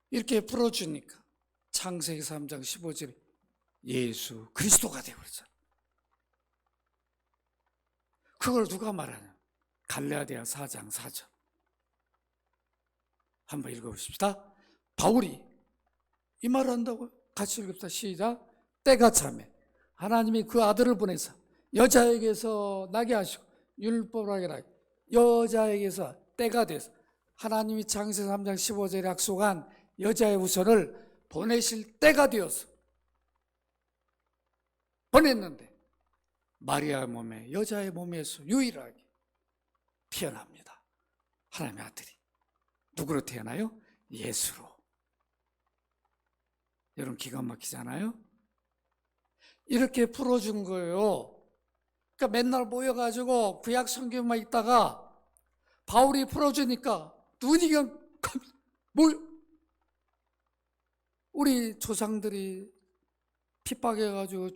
이렇게 풀어주니까 창세기 3장 15절에 예수 그리스도가 되어버렸잖아요. 그걸 누가 말하냐? 갈라디아 4장 4절 한번 읽어보십시다. 바울이 이 말을 한다고요? 같이 읽읍시다. 시작. 때가 참에 하나님이 그 아들을 보내서 여자에게서 나게 하시고 율법하게 여자에게서 때가 돼서 하나님이 창세기 3장 15절에 약속한 여자의 후손을 보내실 때가 되어서 보냈는데 마리아 몸에 여자의 몸에서 유일하게 태어납니다. 하나님의 아들이. 누구로 태어나요? 예수로. 여러분 기가 막히잖아요. 이렇게 풀어준 거예요. 그러니까 맨날 모여가지고 구약 성경만 읽다가 바울이 풀어주니까 눈이 그냥 우리 조상들이 핍박해가지고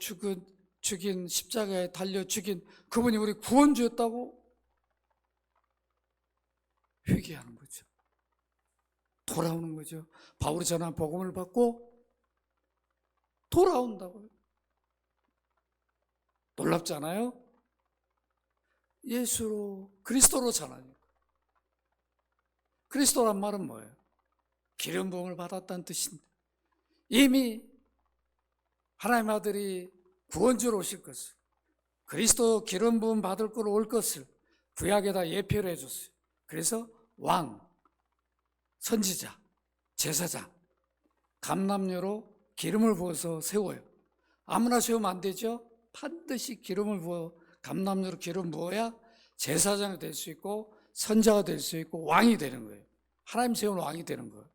죽인 십자가에 달려 죽인 그분이 우리 구원주였다고 회개하는 거죠. 돌아오는 거죠. 바울이 전한 복음을 받고 돌아온다고요. 놀랍잖아요. 예수로 그리스도로 전하니까. 그리스도란 말은 뭐예요? 기름 부음을 받았다는 뜻인데 이미 하나님의 아들이 구원주로 오실 것을 그리스도 기름 부음 받을 거로 올 것을 구약에다 예표를 해줬어요. 그래서 왕, 선지자, 제사장, 감람료로 기름을 부어서 세워요. 아무나 세우면 안 되죠. 반드시 기름을 부어 감람료로 기름 부어야 제사장이 될 수 있고 선자가 될 수 있고 왕이 되는 거예요. 하나님 세운 왕이 되는 거예요.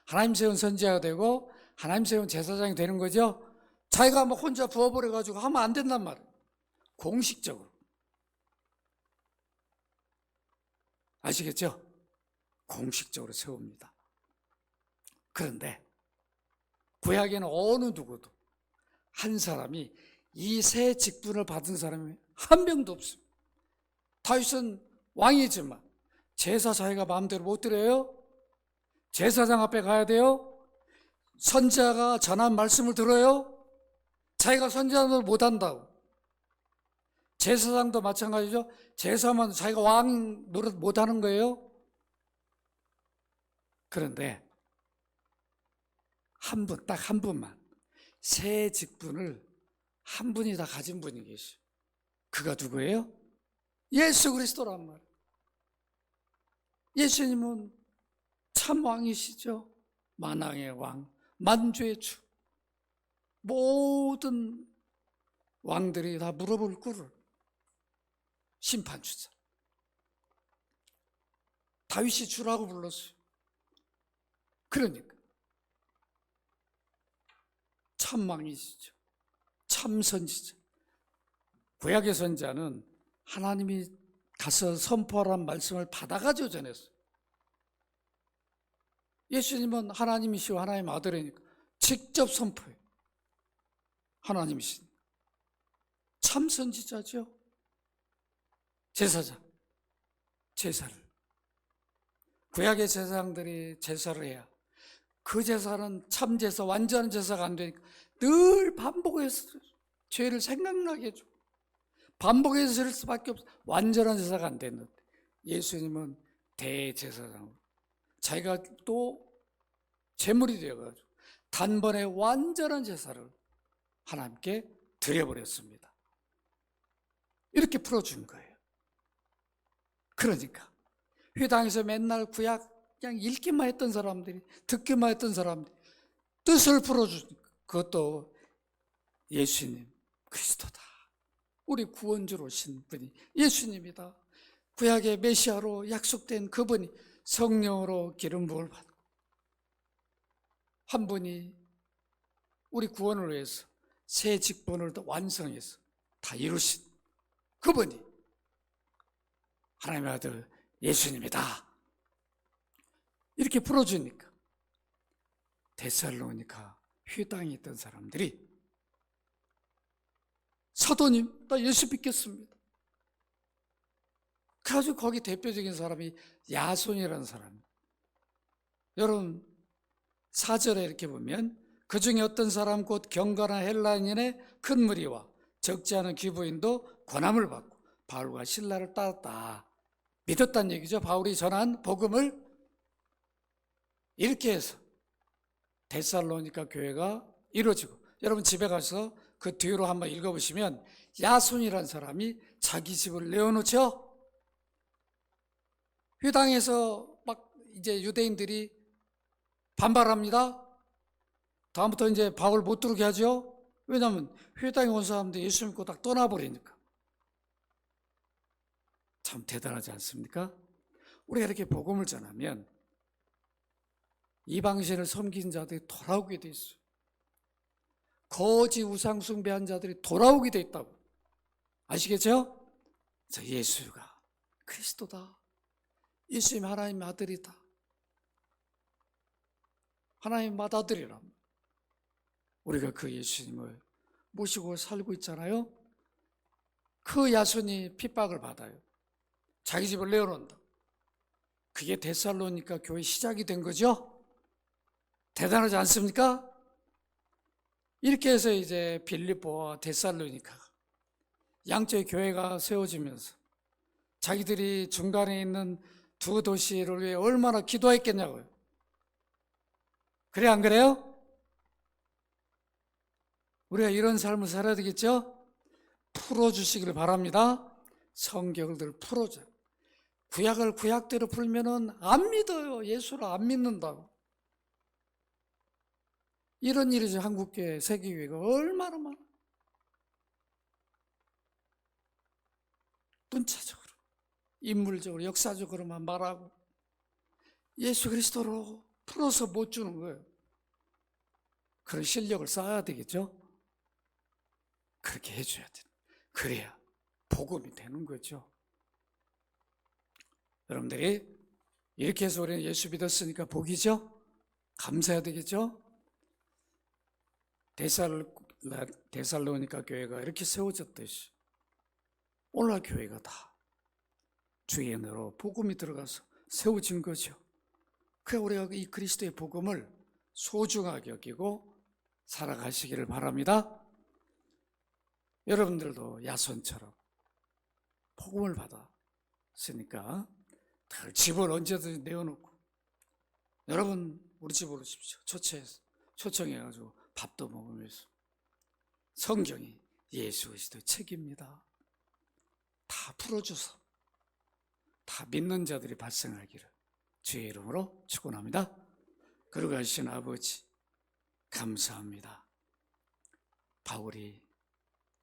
하나님 세운 선지자가 되고 하나님 세운 제사장이 되는 거죠. 자기가 막 혼자 부어버려가지고 하면 안 된단 말이에요. 공식적으로. 아시겠죠? 공식적으로 세웁니다. 그런데 구약에는 어느 누구도 한 사람이 이 세 직분을 받은 사람이 한 명도 없습니다. 다윗은 왕이지만 제사 자기가 마음대로 못 드려요. 제사장 앞에 가야 돼요. 선지자가 전한 말씀을 들어요. 자기가 선지자도 못한다고. 제사장도 마찬가지죠. 제사만 자기가 왕 노릇 못하는 거예요. 그런데 한 분, 딱 한 분만 세 직분을 한 분이 다 가진 분이 계시죠. 그가 누구예요? 예수 그리스도란 말이에요. 예수님은 참 왕이시죠. 만왕의 왕, 만주의 주. 모든 왕들이 다 물어볼 꿀을 심판주자. 다윗이 주라고 불렀어요. 그러니까 참 왕이시죠. 참 선지자. 구약의 선지자는 하나님이 가서 선포하라는 말씀을 받아가지고 전했어요. 예수님은 하나님이시고 하나님 아들이니까 직접 선포해요. 하나님이시니까. 참 선지자죠. 제사장, 제사를. 구약의 제사장들이 제사를 해야 그 제사는 참 제사, 완전한 제사가 안 되니까 늘 반복해서 죄를 생각나게 해줘. 반복해서 질 수밖에 없어. 완전한 제사가 안 됐는데 예수님은 대제사장으로 자기가 또 제물이 되어가지고 단번에 완전한 제사를 하나님께 드려버렸습니다. 이렇게 풀어준 거예요. 그러니까 회당에서 맨날 구약 그냥 읽기만 했던 사람들이, 듣기만 했던 사람들이 뜻을 풀어주니까 그것도 예수님 그리스도다, 우리 구원주로 오신 분이 예수님이다, 구약의 메시아로 약속된 그분이 성령으로 기름 부음을 받고 한 분이 우리 구원을 위해서 새 직분을 더 완성해서 다 이루신 그분이 하나님의 아들 예수님이다, 이렇게 풀어주니까 데살로니가 회당에 있던 사람들이 사도님 나 예수 믿겠습니다. 그래서 거기 대표적인 사람이 야손이라는 사람. 여러분 4절에 이렇게 보면 그 중에 어떤 사람 곧 경건한 헬라인의 큰 무리와 적지 않은 귀부인도 권함을 받고 바울과 실라를 따랐다. 믿었다는 얘기죠. 바울이 전한 복음을 이렇게 해서 데살로니가 교회가 이루어지고, 여러분 집에 가서 그 뒤로 한번 읽어보시면 야손이라는 사람이 자기 집을 내어놓죠. 회당에서 막 이제 유대인들이 반발합니다. 다음부터 이제 바울 못 들어오게 하죠. 왜냐하면 회당에 온 사람들이 예수 믿고 딱 떠나버리니까. 참 대단하지 않습니까? 우리가 이렇게 복음을 전하면 이방신을 섬긴 자들이 돌아오게 돼 있어요. 거짓 우상 숭배한 자들이 돌아오게 돼 있다고. 아시겠죠? 저 예수가 그리스도다, 예수님 하나님의 아들이다, 하나님의 맏아들이라 우리가 그 예수님을 모시고 살고 있잖아요. 그 야손이 핍박을 받아요. 자기 집을 내어놓는다. 그게 데살로니가 교회 시작이 된 거죠. 대단하지 않습니까? 이렇게 해서 이제 빌립보와 데살로니가 양쪽의 교회가 세워지면서 자기들이 중간에 있는 두 도시를 위해 얼마나 기도했겠냐고요. 그래 안 그래요? 우리가 이런 삶을 살아야 되겠죠? 풀어주시기를 바랍니다. 성경을 풀어줘요. 구약을 구약대로 풀면은 안 믿어요. 예수를 안 믿는다고. 이런 일이죠. 한국교회, 세계교회가 얼마나 많아. 문자적으로, 인물적으로, 역사적으로만 말하고 예수 그리스도로 풀어서 못 주는 거예요. 그런 실력을 쌓아야 되겠죠? 그렇게 해줘야 돼. 그래야 복음이 되는 거죠. 여러분들이 이렇게 해서 우리는 예수 믿었으니까 복이죠? 감사해야 되겠죠? 데살로니가 교회가 이렇게 세워졌듯이 오늘날 교회가 다 주의 은혜로 복음이 들어가서 세워진 거죠. 그래 우리가 이 그리스도의 복음을 소중하게 여기고 살아가시기를 바랍니다. 여러분들도 야손처럼 복음을 받았으니까 집을 언제든지 내어놓고, 여러분 우리 집으로 오십시오. 초청해가지고 밥도 먹으면서 성경이 예수 그리스도의 책입니다. 다 풀어줘서 다 믿는 자들이 발생하기를 주의 이름으로 축원합니다. 거룩하신 아버지 감사합니다. 바울이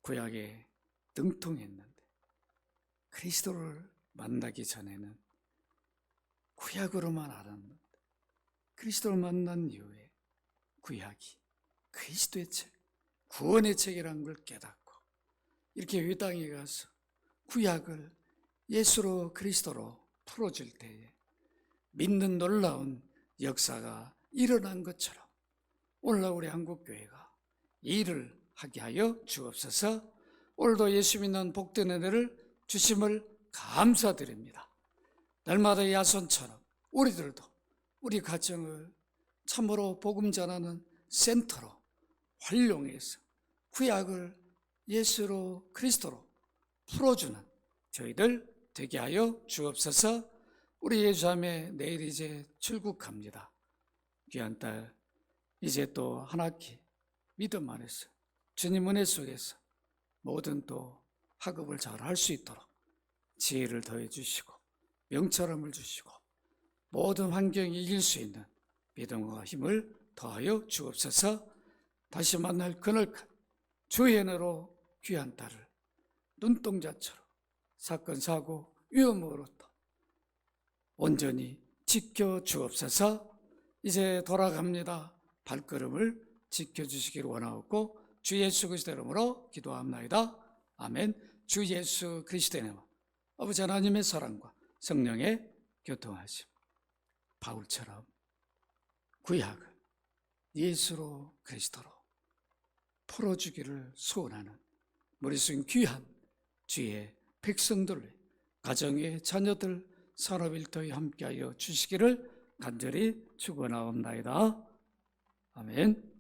구약에 능통했는데 그리스도를 만나기 전에는 구약으로만 알았는데 그리스도를 만난 이후에 구약이 그리스도의 책, 구원의 책이라는 걸 깨닫고 이렇게 회당에 가서 구약을 예수로 그리스도로 풀어줄 때에 믿는 놀라운 역사가 일어난 것처럼 오늘날 우리 한국교회가 이 일을 하게 하여 주옵소서. 오늘도 예수 믿는 복된 은혜를 주심을 감사드립니다. 날마다 야손처럼 우리들도 우리 가정을 참으로 복음 전하는 센터로 활용해서 구약을 예수로 그리스도로 풀어주는 저희들 되게 하여 주옵소서. 우리 예수자매 내일 이제 출국합니다. 귀한 딸 이제 또 한 학기 믿음 안에서 주님 은혜 속에서 모든 또 학업을 잘 할 수 있도록 지혜를 더해 주시고 명철함을 주시고 모든 환경이 이길 수 있는 믿음과 힘을 더하여 주옵소서. 다시 만날 그날까지 주의 은혜로 귀한 딸을 눈동자처럼 사건 사고 위험으로부터 온전히 지켜 주옵소서. 이제 돌아갑니다. 발걸음을 지켜주시기를 원하옵고 주 예수 그리스도의 이름으로 기도합나이다. 아멘. 주 예수 그리스도의 이름 아버지 하나님의 사랑과 성령의 교통하심 바울처럼 구약을 예수로 그리스도로 풀어주기를 소원하는 머릿속 귀한 주의 백성들, 가정의 자녀들, 산업일터에 함께하여 주시기를 간절히 축원하옵나이다. 아멘.